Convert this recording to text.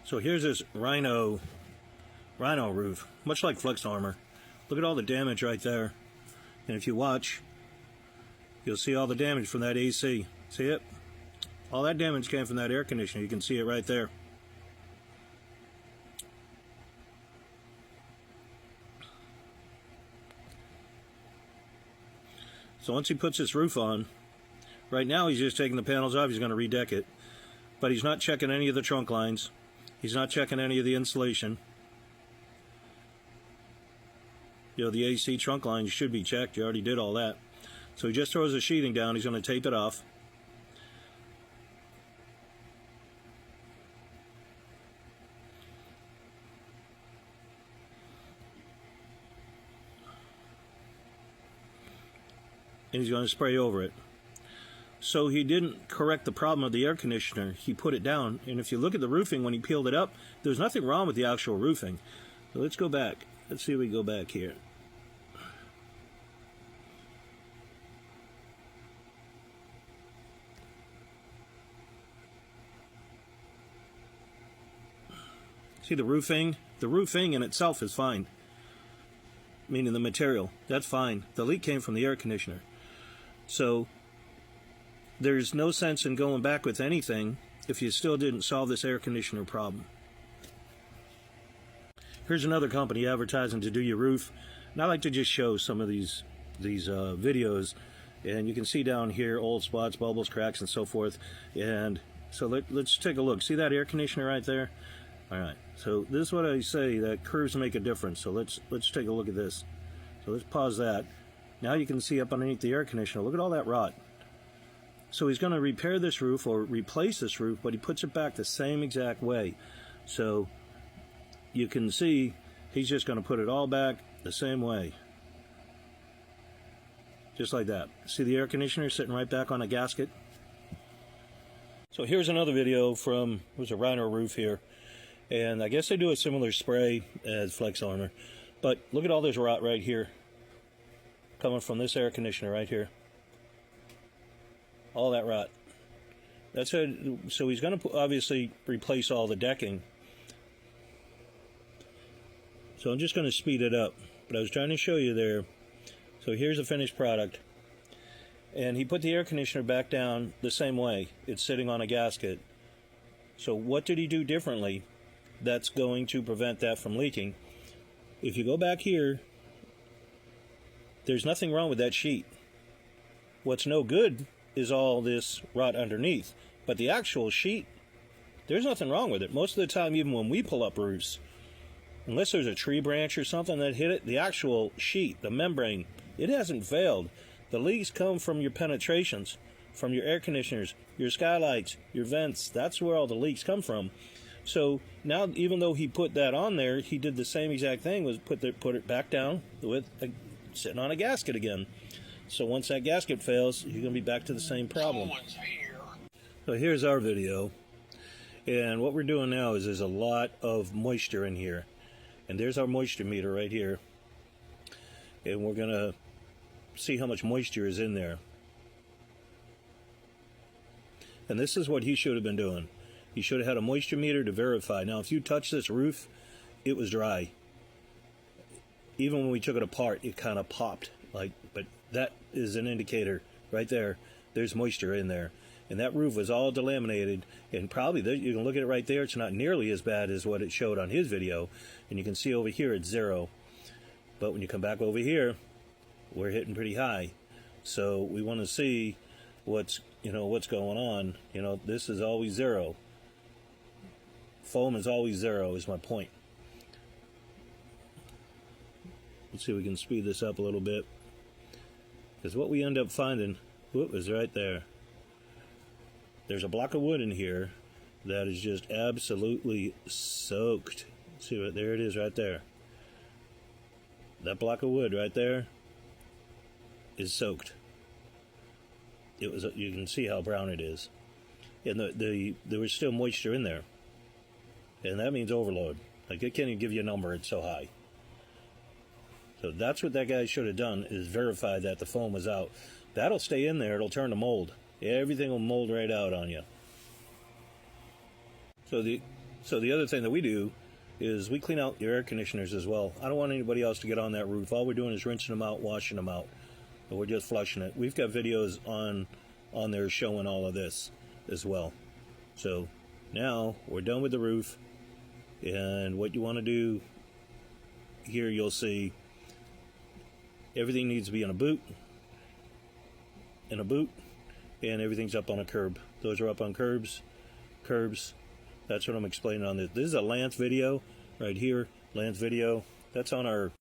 So here's this Ryno roof, much like Flex Armor. Look at all the damage right there. And if you watch, you'll see all the damage from that AC. See it? All that damage came from that air conditioner. You can see it right there. So once he puts this roof on, right now he's just taking the panels off. He's going to redeck it. But he's not checking any of the trunk lines. He's not checking any of the insulation. You know, the AC trunk lines should be checked. You already did all that. So he just throws the sheeting down. He's going to tape it off. And he's going to spray over it. So he didn't correct the problem of the air conditioner. He put it down. And if you look at the roofing when he peeled it up, there's nothing wrong with the actual roofing. So let's go back. Let's see if we can go back here. See the roofing? The roofing in itself is fine. Meaning the material. That's fine. The leak came from the air conditioner. So there's no sense in going back with anything if you still didn't solve this air conditioner problem. Here's another company advertising to do your roof. And I like to just show some of these videos. And you can see down here old spots, bubbles, cracks, and so forth. And so let's take a look. See that air conditioner right there? All right. So this is what I say, that curves make a difference. So let's take a look at this. So let's pause that. Now you can see up underneath the air conditioner, look at all that rot. So he's going to repair this roof or replace this roof, but he puts it back the same exact way. So you can see he's just going to put it all back the same way. Just like that. See the air conditioner sitting right back on a gasket? So here's another video from, it was a Ryno Roof here. And I guess they do a similar spray as Flex Armor. But look at all this rot right here. Coming from this air conditioner right here. All that rot. That's it. So he's going to obviously replace all the decking. So I'm just going to speed it up. But I was trying to show you there. So here's the finished product. And he put the air conditioner back down the same way. It's sitting on a gasket. So what did he do differently that's going to prevent that from leaking? If you go back here, there's nothing wrong with that sheet. What's no good is all this rot underneath. But the actual sheet, there's nothing wrong with it. Most of the time, even when we pull up roofs, unless there's a tree branch or something that hit it, the actual sheet, the membrane, it hasn't failed. The leaks come from your penetrations, from your air conditioners, your skylights, your vents. That's where all the leaks come from. So now, even though he put that on there, he did the same exact thing, was put it back down with sitting on a gasket again. So once that gasket fails, you're going to be back to the same problem. So here's our video. And what we're doing now is there's a lot of moisture in here. And there's our moisture meter right here. And we're going to see how much moisture is in there. And this is what he should have been doing. He should have had a moisture meter to verify. Now, if you touch this roof, it was dry. Even when we took it apart, it kind of popped. But that is an indicator right there. There's moisture in there. And that roof was all delaminated. And probably, you can look at it right there. It's not nearly as bad as what it showed on his video. And you can see over here, it's 0. But when you come back over here, we're hitting pretty high. So we want to see what's going on. This is always 0. Foam is always 0 is my point. Let's see if we can speed this up a little bit. Because what we end up finding, whoop, is right there. There's a block of wood in here that is just absolutely soaked. See what, there it is right there. That block of wood right there is soaked. You can see how brown it is. And there was still moisture in there. And that means overload. Like, it can't even give you a number, it's so high. So that's what that guy should have done, is verify that the foam was out. That'll stay in there, it'll turn to mold. Everything will mold right out on you. So So the other thing that we do is we clean out your air conditioners as well. I don't want anybody else to get on that roof. All we're doing is rinsing them out, washing them out. But we're just flushing it. We've got videos on there showing all of this as well. So now we're done with the roof. And what you want to do here, you'll see everything needs to be in a boot, and everything's up on a curb. Those are up on curbs. That's what I'm explaining on this. This is a Lance video right here. Lance video. That's on our